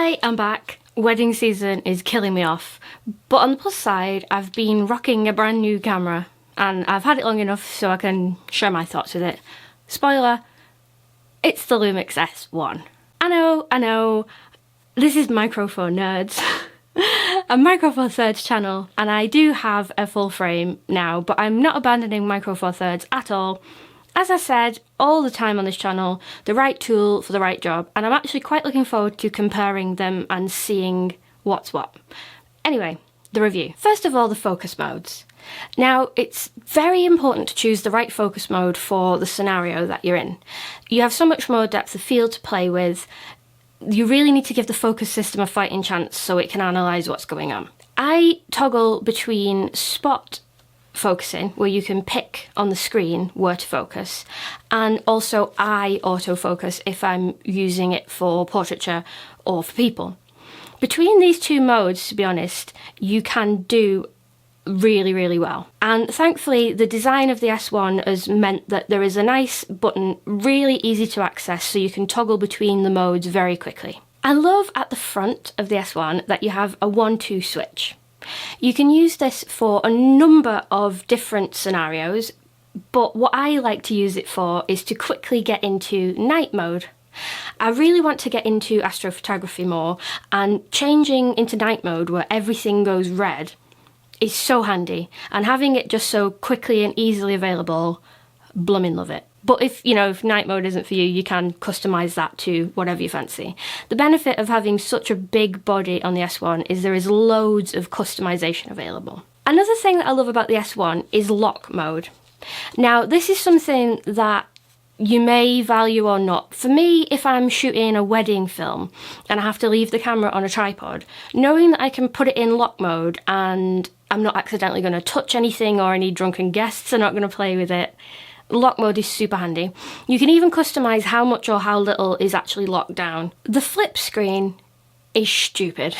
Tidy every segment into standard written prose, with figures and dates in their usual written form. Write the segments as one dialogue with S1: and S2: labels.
S1: I am back. Wedding season is killing me off, but on the plus side, I've been rocking a brand new camera and I've had it long enough so I can share my thoughts with it. Spoiler, it's the Lumix S1. I know, this is Micro Four Nerds, a Micro Four Thirds channel, and I do have a full frame now, but I'm not abandoning Micro Four Thirds at all. As I said all the time on this channel, the right tool for the right job, and I'm actually quite looking forward to comparing them and seeing what's what. Anyway, the review. First of all, the focus modes. Now, it's very important to choose the right focus mode for the scenario that you're in. You have so much more depth of field to play with. You really need to give the focus system a fighting chance so it can analyse what's going on. I toggle between spot focusing, where you can pick on the screen where to focus, and also eye autofocus if I'm using it for portraiture or for people. Between these two modes, to be honest, you can do really well. And thankfully, the design of the S1 has meant that there is a nice button, really easy to access, so you can toggle between the modes very quickly. I love at the front of the S1 that you have a 1-2 switch. You can use this for a number of different scenarios, but what I like to use it for is to quickly get into night mode. I really want to get into astrophotography more, and changing into night mode where everything goes red is so handy, and having it just so quickly and easily available, blooming love it. But if night mode isn't for you, you can customise that to whatever you fancy. The benefit of having such a big body on the S1 is there is loads of customisation available. Another thing that I love about the S1 is lock mode. Now, this is something that you may value or not. For me, if I'm shooting a wedding film and I have to leave the camera on a tripod, knowing that I can put it in lock mode and I'm not accidentally going to touch anything or any drunken guests are not going to play with it, lock mode is super handy. You can even customise how much or how little is actually locked down. The flip screen is stupid.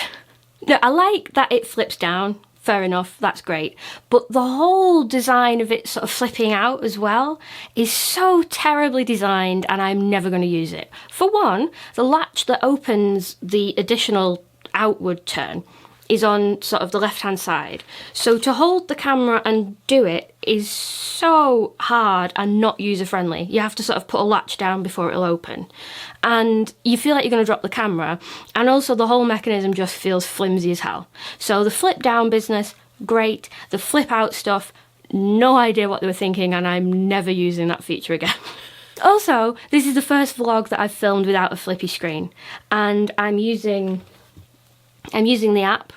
S1: Now, I like that it flips down, fair enough, that's great. But the whole design of it sort of flipping out as well is so terribly designed, and I'm never going to use it. For one, the latch that opens the additional outward turn is on sort of the left-hand side. So to hold the camera and do it is so hard and not user-friendly. You have to sort of put a latch down before it'll open. And you feel like you're going to drop the camera, and also the whole mechanism just feels flimsy as hell. So the flip-down business, great. The flip-out stuff, no idea what they were thinking, and I'm never using that feature again. Also, this is the first vlog that I've filmed without a flippy screen, and I'm using the app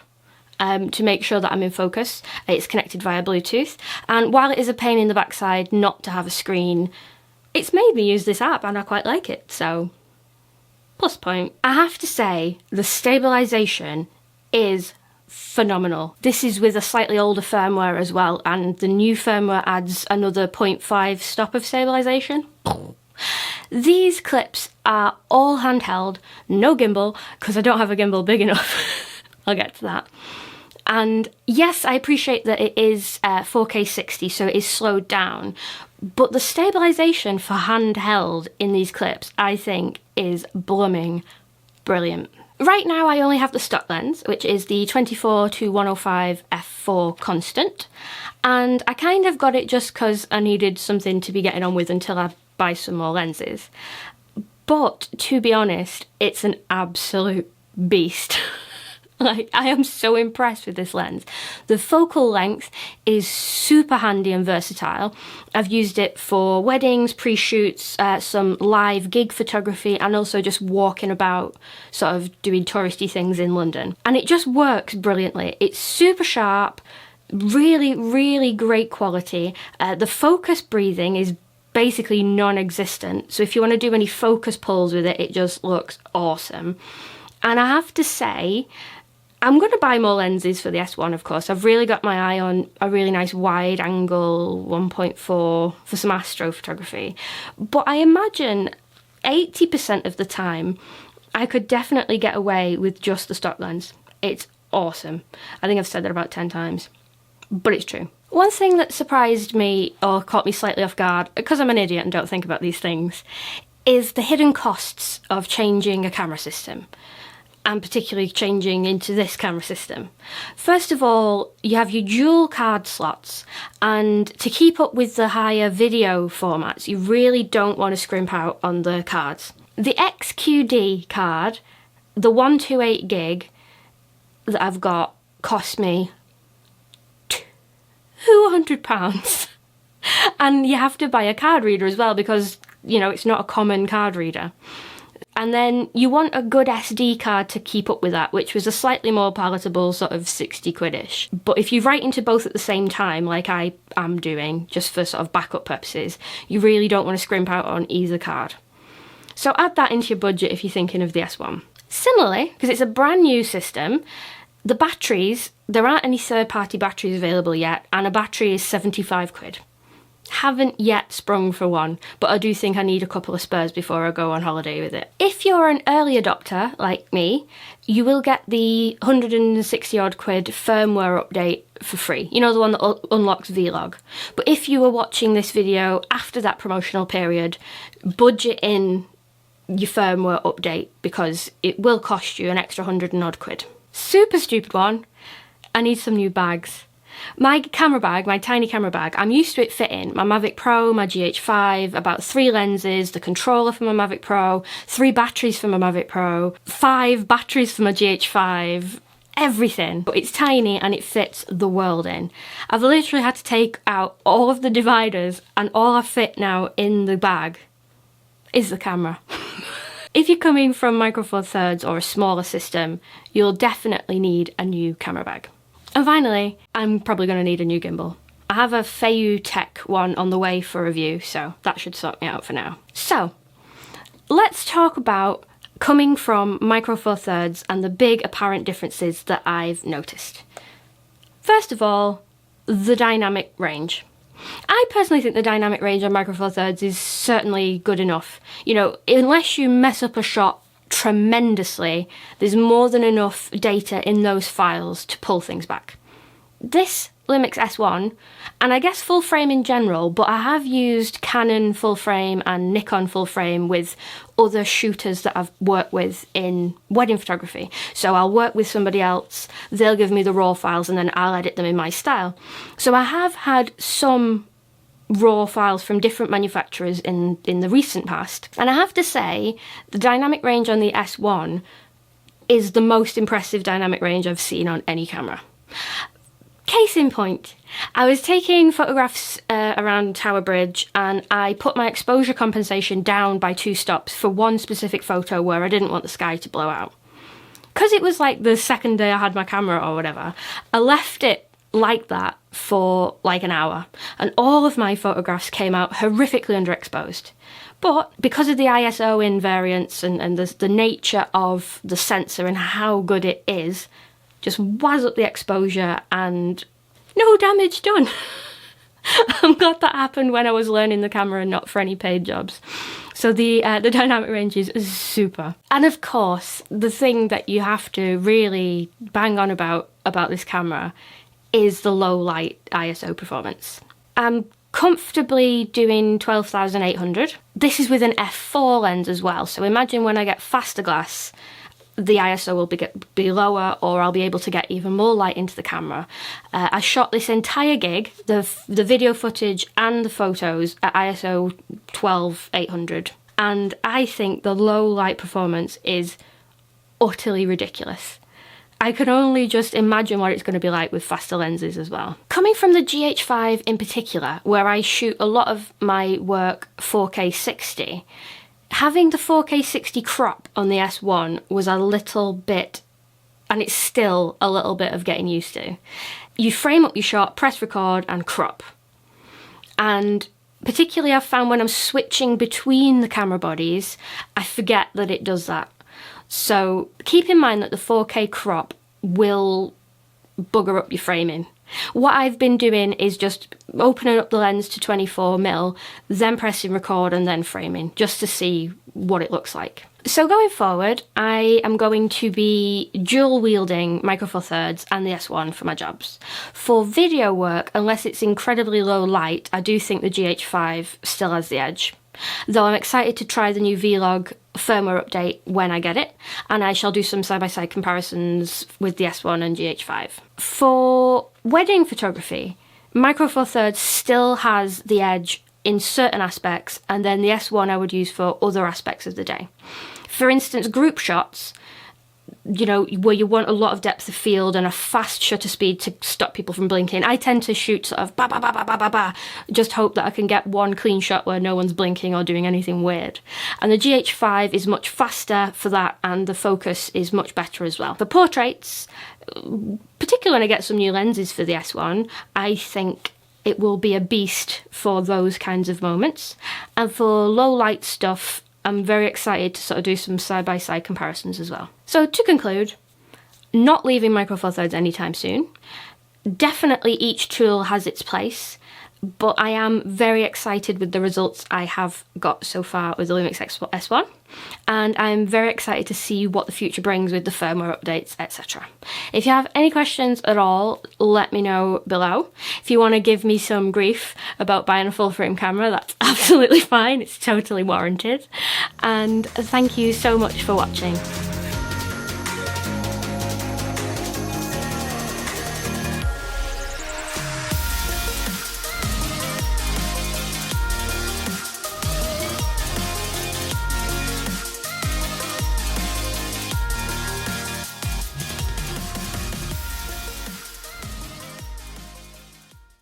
S1: to make sure that I'm in focus. It's connected via Bluetooth, and while it is a pain in the backside not to have a screen, it's made me use this app and I quite like it, so plus point. I have to say, the stabilisation is phenomenal. This is with a slightly older firmware as well, and the new firmware adds another 0.5 stop of stabilisation. These clips are all handheld, no gimbal, because I don't have a gimbal big enough. I'll get to that. And yes, I appreciate that it is 4K 60, so it is slowed down, but the stabilisation for handheld in these clips, I think, is blooming brilliant. Right now I only have the stock lens, which is the 24-105 f4 constant, and I kind of got it just because I needed something to be getting on with until I buy some more lenses. But to be honest, it's an absolute beast. Like, I am so impressed with this lens. The focal length is super handy and versatile. I've used it for weddings, pre-shoots, some live gig photography, and also just walking about, sort of doing touristy things in London. And it just works brilliantly. It's super sharp, really great quality. The focus breathing is basically non-existent, so if you want to do any focus pulls with it, it just looks awesome. And I have to say, I'm going to buy more lenses for the S1, of course. I've really got my eye on a really nice wide angle 1.4 for some astrophotography, but I imagine 80% of the time I could definitely get away with just the stock lens. It's awesome. I think I've said that about 10 times, but it's true. One thing that surprised me or caught me slightly off guard, because I'm an idiot and don't think about these things, is the hidden costs of changing a camera system. and particularly changing into this camera system. First of all, you have your dual card slots, and to keep up with the higher video formats, you really don't want to scrimp out on the cards. The XQD card, the 128 gig that I've got, cost me £200. And you have to buy a card reader as well because, you know, it's not a common card reader. And then you want a good SD card to keep up with that, which was a slightly more palatable sort of 60 quid-ish. But if you write into both at the same time, like I am doing, just for sort of backup purposes, you really don't want to scrimp out on either card. So add that into your budget if you're thinking of the S1. Similarly, because it's a brand new system, the batteries, there aren't any third-party batteries available yet, and a battery is 75 quid. Haven't yet sprung for one, but I do think I need a couple of spares before I go on holiday with it. If you're an early adopter, like me, you will get the 160 odd quid firmware update for free. You know, the one that unlocks Vlog. But if you were watching this video after that promotional period, budget in your firmware update because it will cost you an extra 100 and odd quid. Super stupid one. I need some new bags. My camera bag, my tiny camera bag, I'm used to it fitting my Mavic Pro, my GH5, about 3 lenses, the controller for my Mavic Pro, 3 batteries for my Mavic Pro, 5 batteries for my GH5, everything. But it's tiny and it fits the world in. I've literally had to take out all of the dividers, and all I fit now in the bag is the camera. If you're coming from Micro Four Thirds or a smaller system, you'll definitely need a new camera bag. And finally, I'm probably going to need a new gimbal. I have a Feiyu Tech one on the way for review, so that should sort me out for now. So, let's talk about coming from Micro Four Thirds and the big apparent differences that I've noticed. First of all, the dynamic range. I personally think the dynamic range on Micro Four Thirds is certainly good enough. You know, unless you mess up a shot tremendously, there's more than enough data in those files to pull things back. This Lumix S1, and I guess full frame in general, but I have used Canon full frame and Nikon full frame with other shooters that I've worked with in wedding photography. So I'll work with somebody else, they'll give me the raw files, and then I'll edit them in my style. So I have had some raw files from different manufacturers in the recent past, and I have to say the dynamic range on the S1 is the most impressive dynamic range I've seen on any camera. Case in point, I was taking photographs around Tower Bridge, and I put my exposure compensation down by 2 stops for one specific photo where I didn't want the sky to blow out. Because it was like the second day I had my camera or whatever, I left it like that for like an hour, and all of my photographs came out horrifically underexposed. But because of the ISO invariance and the nature of the sensor and how good it is, just wazz up the exposure and no damage done. I'm glad that happened when I was learning the camera and not for any paid jobs. So the dynamic range is super. And of course, the thing that you have to really bang on about this camera is the low light ISO performance. I'm comfortably doing 12,800. This is with an f4 lens as well, so imagine when I get faster glass, the ISO will be lower, or I'll be able to get even more light into the camera. I shot this entire gig, the video footage and the photos, at ISO 12,800, and I think the low light performance is utterly ridiculous. I can only just imagine what it's going to be like with faster lenses as well. Coming from the GH5 in particular, where I shoot a lot of my work 4K 60, having the 4K 60 crop on the S1 was a little bit, and it's still a little bit of getting used to. You frame up your shot, press record and crop. And particularly I've found when I'm switching between the camera bodies, I forget that it does that. So keep in mind that the 4K crop will bugger up your framing. What I've been doing is just opening up the lens to 24mm, then pressing record and then framing, just to see what it looks like. So going forward, I am going to be dual wielding Micro Four Thirds and the S1 for my jobs. For video work, unless it's incredibly low light, I do think the GH5 still has the edge. Though I'm excited to try the new Vlog firmware update when I get it, and I shall do some side-by-side comparisons with the S1 and GH5. For wedding photography, Micro Four Thirds still has the edge in certain aspects, and then the S1 I would use for other aspects of the day. For instance, group shots, you know, where you want a lot of depth of field and a fast shutter speed to stop people from blinking. I tend to shoot sort of ba ba ba ba ba ba ba, just hope that I can get one clean shot where no one's blinking or doing anything weird. And the GH5 is much faster for that, and the focus is much better as well. For portraits, particularly when I get some new lenses for the S1, I think it will be a beast for those kinds of moments. And for low light stuff, I'm very excited to sort of do some side-by-side comparisons as well. So to conclude, not leaving Micro Four Thirds anytime soon. Definitely each tool has its place, but I am very excited with the results I have got so far with the Lumix S1, and I'm very excited to see what the future brings with the firmware updates, etc. If you have any questions at all, let me know below. If you want to give me some grief about buying a full frame camera, that's absolutely fine, it's totally warranted. And thank you so much for watching.